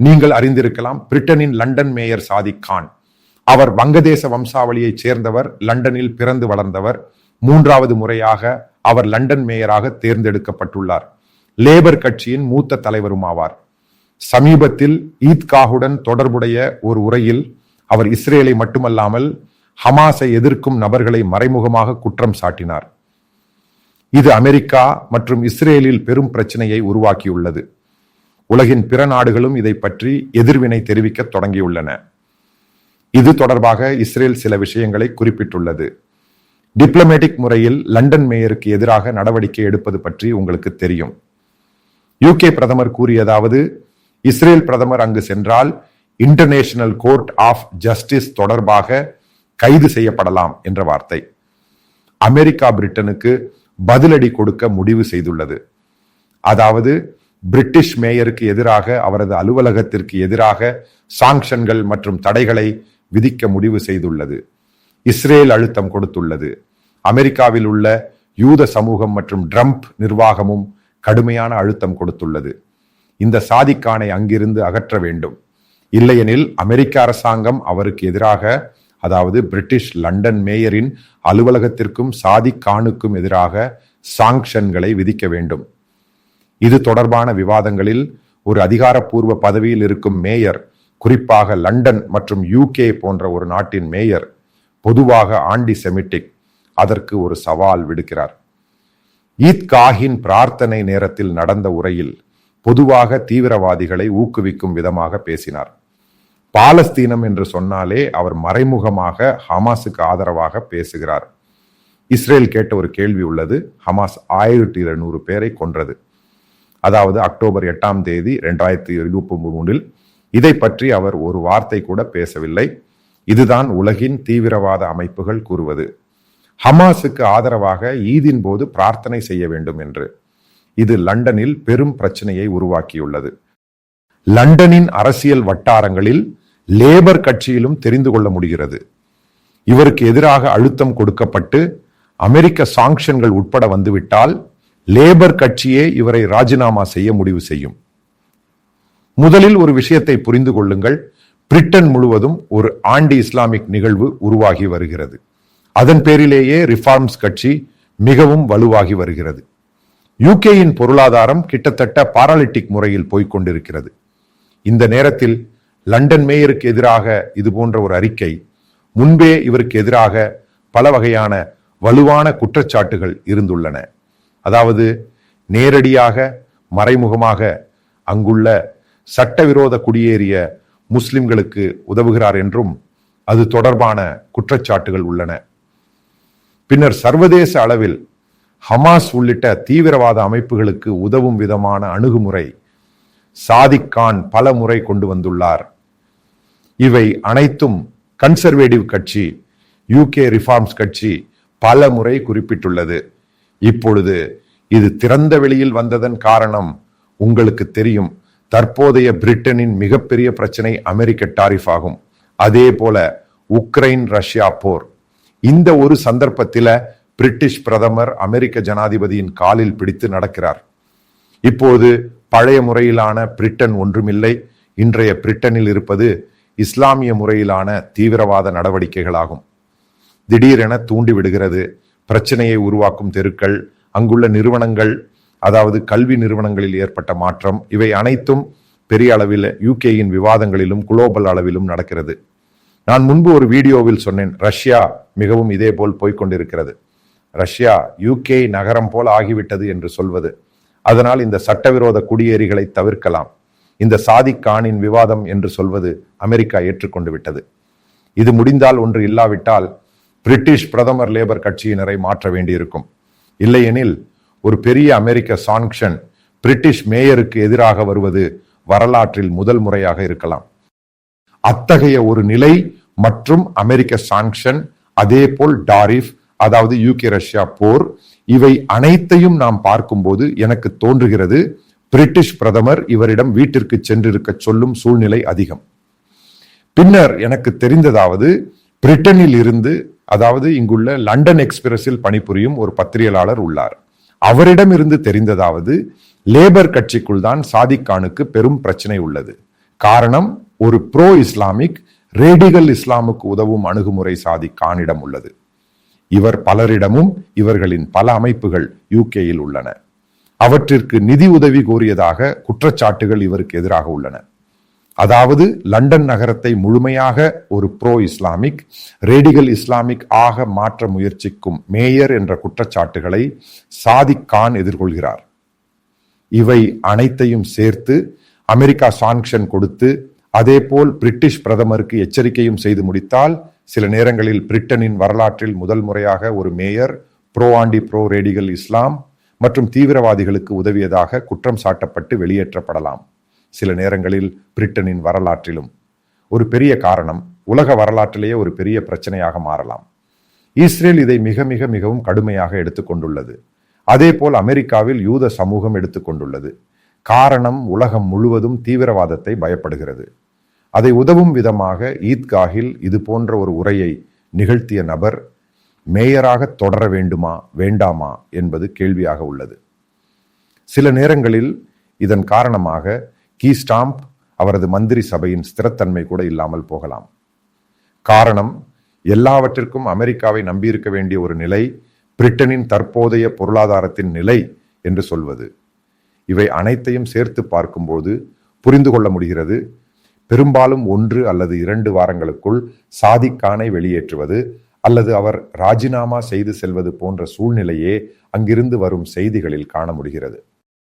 நீங்கள் அறிந்திருக்கலாம், பிரிட்டனின் லண்டன் மேயர் சாதிக் கான். அவர் வங்கதேச வம்சாவளியைச் சேர்ந்தவர், லண்டனில் பிறந்து வளர்ந்தவர். 3வது முறையாக அவர் லண்டன் மேயராக தேர்ந்தெடுக்கப்பட்டுள்ளார். லேபர் கட்சியின் மூத்த தலைவரும் ஆவார். சமீபத்தில் ஈத்காஹுடன் தொடர்புடைய ஒரு உரையில் அவர் இஸ்ரேலை மட்டுமல்லாமல் ஹமாஸை எதிர்க்கும் நபர்களை மறைமுகமாக குற்றம் சாட்டினார். இது அமெரிக்கா மற்றும் இஸ்ரேலில் பெரும் பிரச்சனையை உருவாக்கியுள்ளது. உலகின் பிற நாடுகளும் இதை பற்றி எதிர்வினை தெரிவிக்க தொடங்கியுள்ளன. இது தொடர்பாக இஸ்ரேல் சில விஷயங்களை குறிப்பிட்டுள்ளது. டிப்ளமேட்டிக் முறையில் லண்டன் மேயருக்கு எதிராக நடவடிக்கை எடுப்பது பற்றி உங்களுக்கு தெரியும். யூகே பிரதமர் கூறியதாவது, இஸ்ரேல் பிரதமர் அங்கு சென்றால் இன்டர்நேஷனல் கோர்ட் ஆஃப் ஜஸ்டிஸ் தொடர்பாக கைது செய்யப்படலாம் என்ற வார்த்தை. அமெரிக்கா பிரிட்டனுக்கு பதிலடி கொடுக்க முடிவு செய்துள்ளது. அதாவது பிரிட்டிஷ் மேயருக்கு எதிராக, அவரது அலுவலகத்திற்கு எதிராக சாங்ஷன்கள் மற்றும் தடைகளை விதிக்க முடிவு செய்துள்ளது. இஸ்ரேல் அழுத்தம் கொடுத்துள்ளது. அமெரிக்காவில் உள்ள யூத சமூகம் மற்றும் ட்ரம்ப் நிர்வாகமும் கடுமையான அழுத்தம் கொடுத்துள்ளது. இந்த சாதிக் கானை அங்கிருந்து அகற்ற வேண்டும். இல்லையெனில் அமெரிக்க அரசாங்கம் அவருக்கு எதிராக, அதாவது பிரிட்டிஷ் லண்டன் மேயரின் அலுவலகத்திற்கும் சாதிக் கானுக்கும் எதிராக சாங்ஷன்களை விதிக்க வேண்டும். இது தொடர்பான விவாதங்களில் ஒரு அதிகாரப்பூர்வ பதவியில் இருக்கும் மேயர், குறிப்பாக லண்டன் மற்றும் யூகே போன்ற ஒரு நாட்டின் மேயர், பொதுவாக ஆன்டி செமிட்டிக், அதற்கு ஒரு சவால் விடுக்கிறார். ஈத்காஹின் பிரார்த்தனை நேரத்தில் நடந்த உரையில் பொதுவாக தீவிரவாதிகளை ஊக்குவிக்கும் விதமாக பேசினார். பாலஸ்தீனம் என்று சொன்னாலே அவர் மறைமுகமாக ஹமாஸுக்கு ஆதரவாக பேசுகிறார். இஸ்ரேல் கேட்ட ஒரு கேள்வி உள்ளது. ஹமாஸ் 1700 பேரை கொன்றது, அதாவது அக்டோபர் 8ஆம் தேதி 2023. இதை பற்றி அவர் ஒரு வார்த்தை கூட பேசவில்லை. இதுதான் உலகின் தீவிரவாத அமைப்புகள் கூறுவது. ஹமாஸுக்கு ஆதரவாக ஈதின் போது பிரார்த்தனை செய்ய வேண்டும் என்று. இது லண்டனில் பெரும் பிரச்சனையை உருவாக்கியுள்ளது. லண்டனின் அரசியல் வட்டாரங்களில் லேபர் கட்சியிலும் தெரிந்து கொள்ள முடிகிறது. இவருக்கு எதிராக அழுத்தம் கொடுக்கப்பட்டு அமெரிக்க சாங்ஷன்கள் உட்பட வந்துவிட்டால் லேபர் கட்சியே இவரை ராஜினாமா செய்ய முடிவு செய்யும். முதலில் ஒரு விஷயத்தை புரிந்து கொள்ளுங்கள். பிரிட்டன் முழுவதும் ஒரு ஆன்டி இஸ்லாமிக் நிகழ்வு உருவாகி வருகிறது. அதன் பேரிலேயே ரிஃபார்ம்ஸ் கட்சி மிகவும் வலுவாகி வருகிறது. யூகேயின் பொருளாதாரம் கிட்டத்தட்ட பாராலிட்டிக் முறையில் போய்கொண்டிருக்கிறது. இந்த நேரத்தில் லண்டன் மேயருக்கு எதிராக இது போன்ற ஒரு அறிக்கை, முன்பே இவருக்கு எதிராக பல வகையான வலுவான குற்றச்சாட்டுகள் இருந்துள்ளன. அதாவது நேரடியாக மறைமுகமாக அங்குள்ள சட்டவிரோத குடியேறிய முஸ்லிம்களுக்கு உதவுகிறார் என்றும் அது தொடர்பான குற்றச்சாட்டுகள் உள்ளன. பின்னர் சர்வதேச அளவில் ஹமாஸ் உள்ளிட்ட தீவிரவாத அமைப்புகளுக்கு உதவும் விதமான அணுகுமுறை சாதிக் கான் பல முறை கொண்டு வந்துள்ளார். இவை அனைத்தும் கன்சர்வேட்டிவ் கட்சி, யூகே ரிஃபார்ம்ஸ் கட்சி பல முறை குறிப்பிட்டுள்ளது. இப்பொழுது இது திறந்த வெளியில் வந்ததன் காரணம் உங்களுக்கு தெரியும். தற்போதைய பிரிட்டனின் மிகப்பெரிய பிரச்சனை அமெரிக்க டாரிஃப் ஆகும். அதே போல உக்ரைன் ரஷ்யா போர். இந்த ஒரு சந்தர்ப்பத்தில பிரிட்டிஷ் பிரதமர் அமெரிக்க ஜனாதிபதியின் காலில் பிடித்து நடக்கிறார். இப்போது பழைய முறையிலான பிரிட்டன் ஒன்றுமில்லை. இன்றைய பிரிட்டனில் இருப்பது இஸ்லாமிய முறையிலான தீவிரவாத நடவடிக்கைகளாகும். திடீரென தூண்டிவிடுகிறது. பிரச்சனையை உருவாக்கும் தெருக்கள், அங்குள்ள நிறுவனங்கள், அதாவது கல்வி நிறுவனங்களில் ஏற்பட்ட மாற்றம், இவை அனைத்தும் பெரிய அளவில் யூகேயின் விவாதங்களிலும் குளோபல் அளவிலும் நடக்கிறது. நான் முன்பு ஒரு வீடியோவில் சொன்னேன், ரஷ்யா மிகவும் இதே போல் போய்கொண்டிருக்கிறது. ரஷ்யா யூகே நகரம் போல் ஆகிவிட்டது என்று சொல்வது. அதனால் இந்த சட்டவிரோத குடியேறிகளை தவிர்க்கலாம். இந்த சாதிக் கானின் விவாதம் என்று சொல்வது அமெரிக்கா ஏற்றுக்கொண்டு விட்டது. இது முடிந்தால் ஒன்று, இல்லாவிட்டால் பிரிட்டிஷ் பிரதமர் லேபர் கட்சியினரை மாற்ற வேண்டியிருக்கும். இல்லையெனில் ஒரு பெரிய அமெரிக்க சாங்ஷன் பிரிட்டிஷ் மேயருக்கு எதிராக வருவது வரலாற்றில் முதல் முறையாக இருக்கலாம். அத்தகைய ஒரு நிலை மற்றும் அமெரிக்க சாங்ஷன், அதே போல் டாரிஃப், அதாவது யூகே ரஷ்யா போர், இவை அனைத்தையும் நாம் பார்க்கும்போது எனக்கு தோன்றுகிறது பிரிட்டிஷ் பிரதமர் இவரிடம் வீட்டிற்கு சென்றிருக்க சொல்லும் சூழ்நிலை அதிகம். பின்னர் எனக்கு தெரிந்ததாவது, பிரிட்டனில் இருந்து, அதாவது இங்குள்ள லண்டன் எக்ஸ்பிரஸில் பணிபுரியும் ஒரு பத்திரிகையாளர் உள்ளார். அவரிடம் இருந்து தெரிந்ததாவது, லேபர் கட்சிக்குள் தான் சாதிக் கானுக்கு பெரும் பிரச்சனை உள்ளது. காரணம், ஒரு ப்ரோ இஸ்லாமிக் ரேடிகல் இஸ்லாமுக்கு உதவும் அணுகுமுறை சாதிக் கானிடம் உள்ளது. இவர் பலரிடமும் இவர்களின் பல அமைப்புகள் யூகேயில் உள்ளன. அவற்றிற்கு நிதி உதவி கோரியதாக குற்றச்சாட்டுகள் இவருக்கு எதிராக உள்ளன. அதாவது லண்டன் நகரத்தை முழுமையாக ஒரு ப்ரோ இஸ்லாமிக் ரேடிகல் இஸ்லாமிக் ஆக மாற்ற முயற்சிக்கும் மேயர் என்ற குற்றச்சாட்டுகளை சாதிக் கான் எதிர்கொள்கிறார். இவை அனைத்தையும் சேர்த்து அமெரிக்கா சாங்ஷன் கொடுத்து அதேபோல் பிரிட்டிஷ் பிரதமருக்கு எச்சரிக்கையும் செய்து முடித்தால் சில நேரங்களில் பிரிட்டனின் வரலாற்றில் முதல் முறையாக ஒரு மேயர் ப்ரோ ரேடிகல் இஸ்லாம் மற்றும் தீவிரவாதிகளுக்கு உதவியதாக குற்றம் சாட்டப்பட்டு வெளியேற்றப்படலாம். சில நேரங்களில் பிரிட்டனின் வரலாற்றிலும் ஒரு பெரிய காரணம், உலக வரலாற்றிலேயே ஒரு பெரிய பிரச்சனையாக மாறலாம். இஸ்ரேல் இதை மிகவும் கடுமையாக எடுத்துக்கொண்டுள்ளது. அதேபோல் அமெரிக்காவில் யூத சமூகம் எடுத்துக்கொண்டுள்ளது. காரணம், உலகம் முழுவதும் தீவிரவாதத்தை பயப்படுகிறது. அதை உதவும் விதமாக ஈத்காஹில் இது போன்ற ஒரு உரையை நிகழ்த்திய நபர் மேயராக தொடர வேண்டுமா வேண்டாமா என்பது கேள்வியாக உள்ளது. சில நேரங்களில் இதன் காரணமாக கீ ஸ்டாம்ப் அவரது மந்திரி சபையின் ஸ்திரத்தன்மை கூட இல்லாமல் போகலாம். காரணம், எல்லாவற்றிற்கும் அமெரிக்காவை நம்பியிருக்க வேண்டிய ஒரு நிலை பிரிட்டனின் தற்போதைய பொருளாதாரத்தின் நிலை என்று சொல்வது. இவை அனைத்தையும் சேர்த்து பார்க்கும்போது புரிந்து கொள்ள முடிகிறது, பெரும்பாலும் 1 அல்லது 2 வாரங்களுக்குள் சாதிக் கானை வெளியேற்றுவது அல்லது அவர் ராஜினாமா செய்து செல்வது போன்ற சூழ்நிலையே அங்கிருந்து வரும் செய்திகளில் காண முடிகிறது.